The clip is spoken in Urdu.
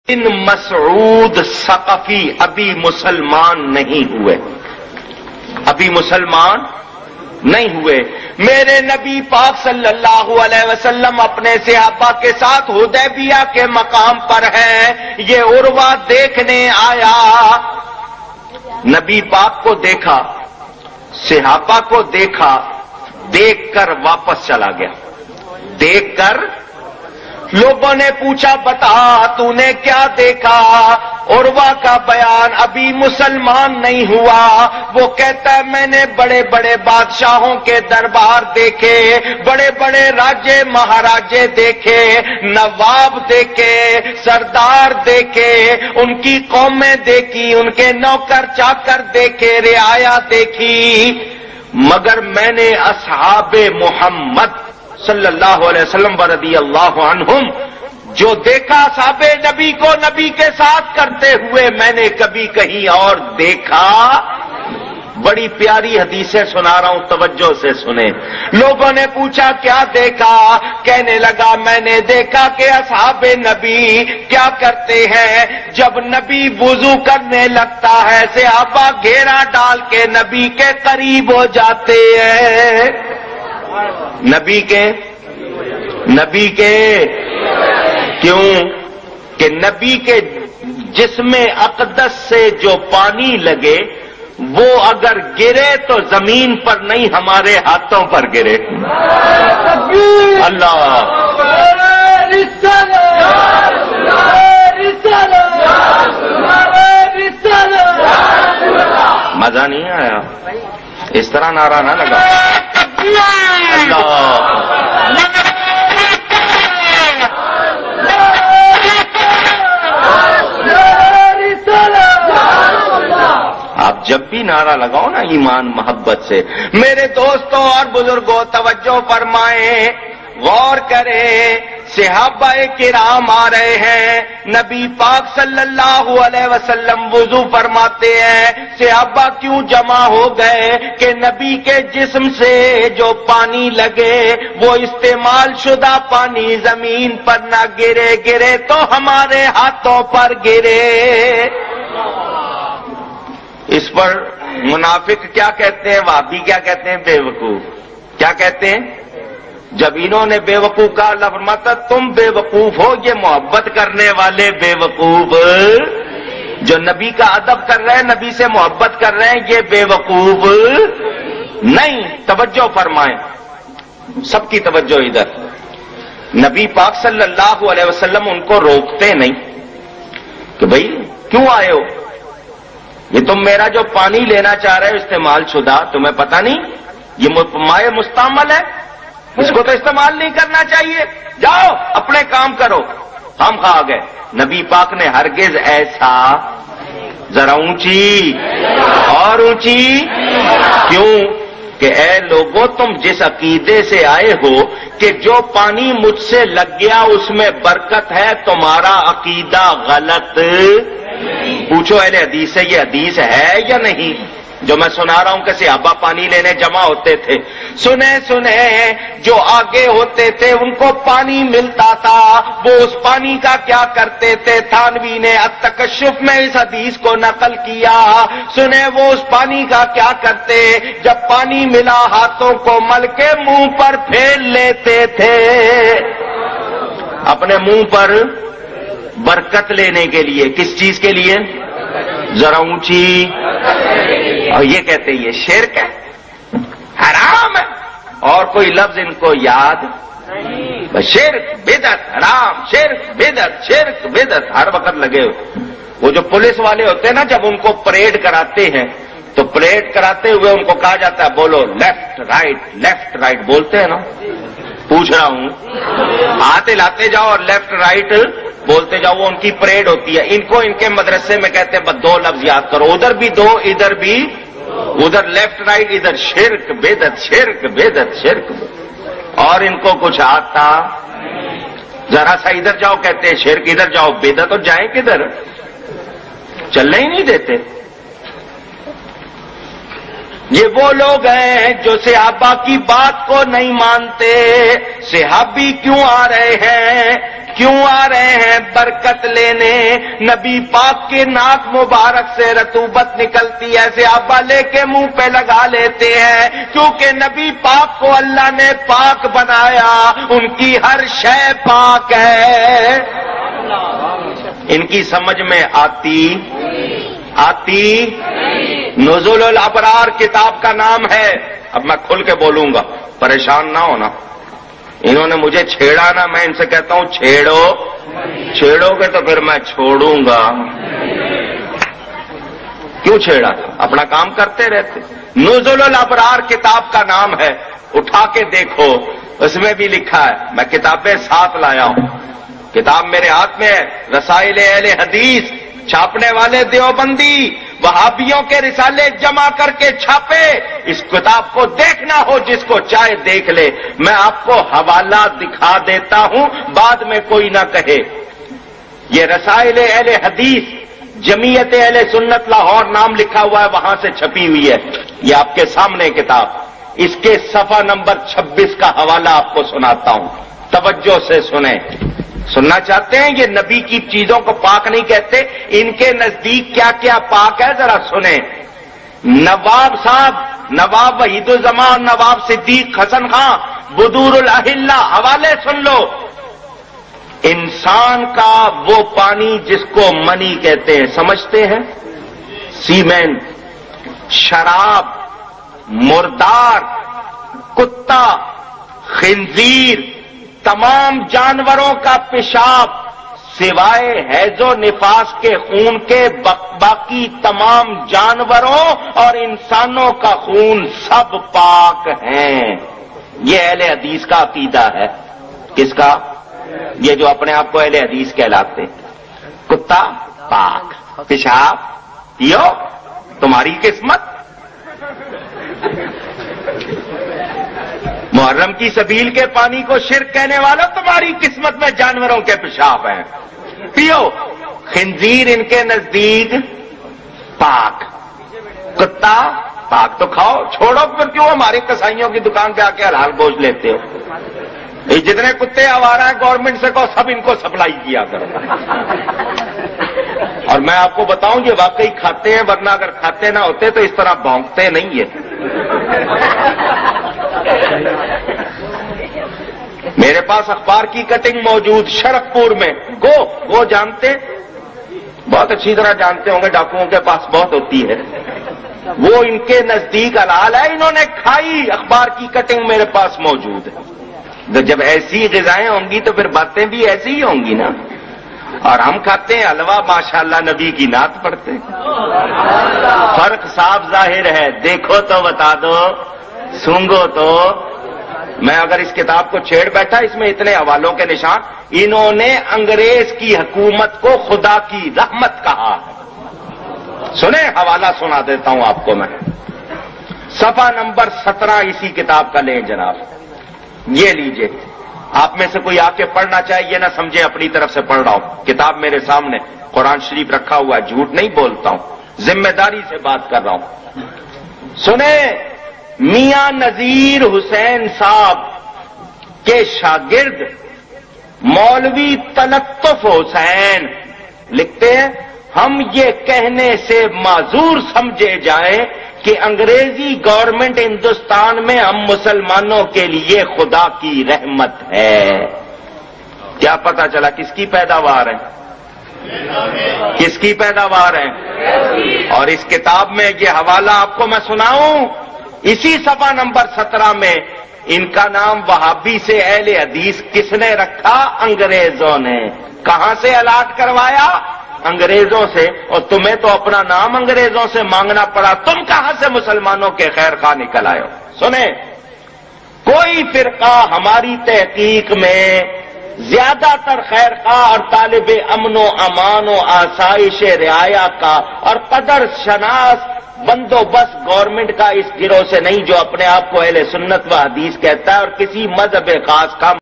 ان مسعود ثقفی ابھی مسلمان نہیں ہوئے، ابھی مسلمان نہیں ہوئے۔ میرے نبی پاک صلی اللہ علیہ وسلم اپنے صحابہ کے ساتھ حدیبیہ کے مقام پر ہیں، یہ عروہ دیکھنے آیا، نبی پاک کو دیکھا، صحابہ کو دیکھا، دیکھ کر واپس چلا گیا۔ دیکھ کر لوگوں نے پوچھا بتا تو نے کیا دیکھا؟ عروہ کا بیان، ابھی مسلمان نہیں ہوا۔ وہ کہتا ہے میں نے بڑے بڑے بادشاہوں کے دربار دیکھے، بڑے بڑے راجے مہاراجے دیکھے، نواب دیکھے، سردار دیکھے، ان کی قومیں دیکھی، ان کے نوکر چاکر دیکھے، رعایا دیکھی، مگر میں نے اصحاب محمد صلی اللہ علیہ وسلم رضی اللہ عنہم جو دیکھا صحابہ نبی کو نبی کے ساتھ کرتے ہوئے میں نے کبھی کہیں اور دیکھا۔ بڑی پیاری حدیثیں سنا رہا ہوں، توجہ سے سنیں۔ لوگوں نے پوچھا کیا دیکھا؟ کہنے لگا میں نے دیکھا کہ اصحاب نبی کیا کرتے ہیں، جب نبی وضو کرنے لگتا ہے صحابہ گھیرا ڈال کے نبی کے قریب ہو جاتے ہیں۔ نبی کے کیوں کہ نبی کے جسم اقدس سے جو پانی لگے وہ اگر گرے تو زمین پر نہیں ہمارے ہاتھوں پر گرے۔ اللہ مزہ نہیں آیا؟ اس طرح نعرہ نہ لگا۔ آپ جب بھی نعرہ لگاؤ نا ایمان محبت سے۔ میرے دوستوں اور بزرگوں توجہ فرمائیں، غور کریں، صحابہ کرام آ رہے ہیں، نبی پاک صلی اللہ علیہ وسلم وضو فرماتے ہیں، صحابہ کیوں جمع ہو گئے کہ نبی کے جسم سے جو پانی لگے وہ استعمال شدہ پانی زمین پر نہ گرے تو ہمارے ہاتھوں پر گرے۔ اس پر منافق کیا کہتے ہیں، وہابی کیا کہتے ہیں؟ بے وقوف۔ کیا کہتے ہیں؟ جب انہوں نے بے وقوف کا اللہ فرماتا تم بے وقوف ہو، یہ محبت کرنے والے بے وقوف جو نبی کا ادب کر رہے ہیں، نبی سے محبت کر رہے ہیں، یہ بے وقوف نہیں۔ توجہ فرمائیں، سب کی توجہ ادھر۔ نبی پاک صلی اللہ علیہ وسلم ان کو روکتے نہیں کہ بھئی کیوں آئے ہو؟ یہ تم میرا جو پانی لینا چاہ رہے ہو استعمال شدہ، تمہیں پتہ نہیں یہ مائع مستعمل ہے، اس کو تو استعمال نہیں کرنا چاہیے، جاؤ اپنے کام کرو۔ ہم کھا گئے۔ نبی پاک نے ہرگز ایسا، ذرا اونچی اور اونچی، کیوں کہ اے لوگوں تم جس عقیدے سے آئے ہو کہ جو پانی مجھ سے لگ گیا اس میں برکت ہے، تمہارا عقیدہ غلط۔ پوچھو اہل حدیث سے یہ حدیث ہے یا نہیں؟ جو میں سنا رہا ہوں کہ صحابہ پانی لینے جمع ہوتے تھے، سنیں جو آگے ہوتے تھے ان کو پانی ملتا تھا، وہ اس پانی کا کیا کرتے تھے؟ تھانوی نے التکشف میں اس حدیث کو نقل کیا۔ سنیں وہ اس پانی کا کیا کرتے؟ جب پانی ملا ہاتھوں کو مل کے منہ پر پھیر لیتے تھے، اپنے منہ پر برکت لینے کے لیے۔ کس چیز کے لیے؟ ذرا اونچی۔ اور یہ کہتے ہیں یہ شرک ہے، حرام ہے، اور کوئی لفظ ان کو یاد نہیں۔ شرک بدعت حرام، شرک بدعت، شرک بدعت ہر وقت لگے ہوئے۔ وہ جو پولیس والے ہوتے ہیں نا، جب ان کو پریڈ کراتے ہیں تو پریڈ کراتے ہوئے ان کو کہا جاتا ہے بولو لیفٹ رائٹ بولتے ہیں نا؟ پوچھ رہا ہوں، ہاتھ ہلاتے جاؤ اور لیفٹ رائٹ بولتے جاؤ، وہ ان کی پریڈ ہوتی ہے۔ ان کو ان کے مدرسے میں کہتے ہیں بس 2 لفظ یاد کرو، ادھر بھی 2 ادھر بھی، ادھر لیفٹ رائٹ، ادھر شرک بدعت شرک بدعت شرک، اور ان کو کچھ آتا ذرا سا ادھر جاؤ کہتے ہیں شرک، ادھر جاؤ بدعت، تو جائیں کدھر؟ چلنے ہی نہیں دیتے۔ یہ وہ لوگ ہیں جو صحابہ کی بات کو نہیں مانتے۔ صحابی کیوں آ رہے ہیں؟ کیوں آ رہے ہیں برکت لینے؟ نبی پاک کے ناک مبارک سے رطوبت نکلتی ہے، صحابہ لے کے منہ پہ لگا لیتے ہیں، کیونکہ نبی پاک کو اللہ نے پاک بنایا، ان کی ہر شے پاک ہے۔ ان کی سمجھ میں آتی نزول الابرار کتاب کا نام ہے۔ اب میں کھل کے بولوں گا، پریشان نہ ہونا۔ انہوں نے مجھے چھیڑا نا، میں ان سے کہتا ہوں چھیڑو گے تو پھر میں چھوڑوں گا۔ کیوں چھیڑا؟ اپنا کام کرتے رہتے۔ نزول الابرار کتاب کا نام ہے، اٹھا کے دیکھو، اس میں بھی لکھا ہے۔ میں کتابیں ساتھ لایا ہوں، کتاب میرے ہاتھ میں ہے، رسائل اہل حدیث، چھاپنے والے دیوبندی وہابیوں کے رسالے جمع کر کے چھاپے۔ اس کتاب کو دیکھنا ہو جس کو چاہے دیکھ لے، میں آپ کو حوالہ دکھا دیتا ہوں، بعد میں کوئی نہ کہے۔ یہ رسائل اہل حدیث جمعیت اہل سنت لاہور نام لکھا ہوا ہے، وہاں سے چھپی ہوئی ہے۔ یہ آپ کے سامنے کتاب، اس کے صفحہ نمبر 26 کا حوالہ آپ کو سناتا ہوں، توجہ سے سنیں۔ سننا چاہتے ہیں؟ یہ نبی کی چیزوں کو پاک نہیں کہتے، ان کے نزدیک کیا کیا پاک ہے ذرا سنیں۔ نواب صاحب، نواب وحید الزمان، نواب صدیق حسن خان، بدور الاحلہ، حوالے سن لو۔ انسان کا وہ پانی جس کو منی کہتے ہیں، سمجھتے ہیں؟ سیمنٹ، شراب، مردار، کتا، خنزیر، تمام جانوروں کا پیشاب سوائے حیض و نفاس کے خون کے باقی تمام جانوروں اور انسانوں کا خون سب پاک ہیں۔ یہ اہل حدیث کا عقیدہ ہے۔ کس کا؟ یہ جو اپنے آپ کو اہل حدیث کہلاتے ہیں۔ کتا پاک، پیشاب پیو، تمہاری قسمت۔ محرم کی سبیل کے پانی کو شرک کہنے والا، تمہاری قسمت میں جانوروں کے پیشاب ہیں، پیو۔ خنزیر ان کے نزدیک پاک، کتا پاک تو کھاؤ، چھوڑو پھر کیوں ہماری کسائیوں کی دکان پہ آ کے حلال گوشت لیتے ہو؟ یہ جتنے کتے آوارہ ہیں گورنمنٹ سے کہو سب ان کو سپلائی کیا کرو۔ اور میں آپ کو بتاؤں یہ واقعی کھاتے ہیں، ورنہ اگر کھاتے نہ ہوتے تو اس طرح بھونکتے نہیں ہے۔ میرے پاس اخبار کی کٹنگ موجود شرف پور میں، وہ جانتے، بہت اچھی طرح جانتے ہوں گے، ڈاکوؤں کے پاس بہت ہوتی ہے، وہ ان کے نزدیک حلال ہے، انہوں نے کھائی، اخبار کی کٹنگ میرے پاس موجود ہے۔ جب ایسی غذائیں ہوں گی تو پھر باتیں بھی ایسی ہی ہوں گی نا۔ اور ہم کھاتے ہیں حلوہ، ماشاءاللہ نبی کی نعت پڑھتے ہیں۔ فرق صاف ظاہر ہے، دیکھو تو بتا دو، سونگو تو۔ میں اگر اس کتاب کو چھیڑ بیٹھا، اس میں اتنے حوالوں کے نشان، انہوں نے انگریز کی حکومت کو خدا کی رحمت کہا ہے۔ سنیں، حوالہ سنا دیتا ہوں آپ کو میں، صفحہ نمبر 17 اسی کتاب کا لیں جناب، یہ لیجئے۔ آپ میں سے کوئی آ کے پڑھنا چاہیے، نہ سمجھے اپنی طرف سے پڑھ رہا ہوں، کتاب میرے سامنے، قرآن شریف رکھا ہوا ہے، جھوٹ نہیں بولتا ہوں، ذمہ داری سے بات کر رہا ہوں۔ سنیں، میاں نذیر حسین صاحب کے شاگرد مولوی تلطف حسین لکھتے ہیں، ہم یہ کہنے سے معذور سمجھے جائیں کہ انگریزی گورنمنٹ ہندوستان میں ہم مسلمانوں کے لیے خدا کی رحمت ہے۔ کیا پتا چلا کس کی پیداوار ہے؟ کس کی پیداوار ہے؟ اور اس کتاب میں یہ حوالہ آپ کو میں سناؤں، اسی صفحہ نمبر 17 میں ان کا نام وہابی سے اہل حدیث کس نے رکھا؟ انگریزوں نے۔ کہاں سے الاٹ کروایا؟ انگریزوں سے، اور تمہیں تو اپنا نام انگریزوں سے مانگنا پڑا، تم کہاں سے مسلمانوں کے خیر خواہ نکل آئے ہو؟ سنیں، کوئی فرقہ ہماری تحقیق میں زیادہ تر خیر خواہ اور طالب امن و امان و آسائش رعایا کا اور قدر شناس بندوبست گورنمنٹ کا اس گروہ سے نہیں جو اپنے آپ کو اہل سنت و حدیث کہتا ہے اور کسی مذہب خاص کا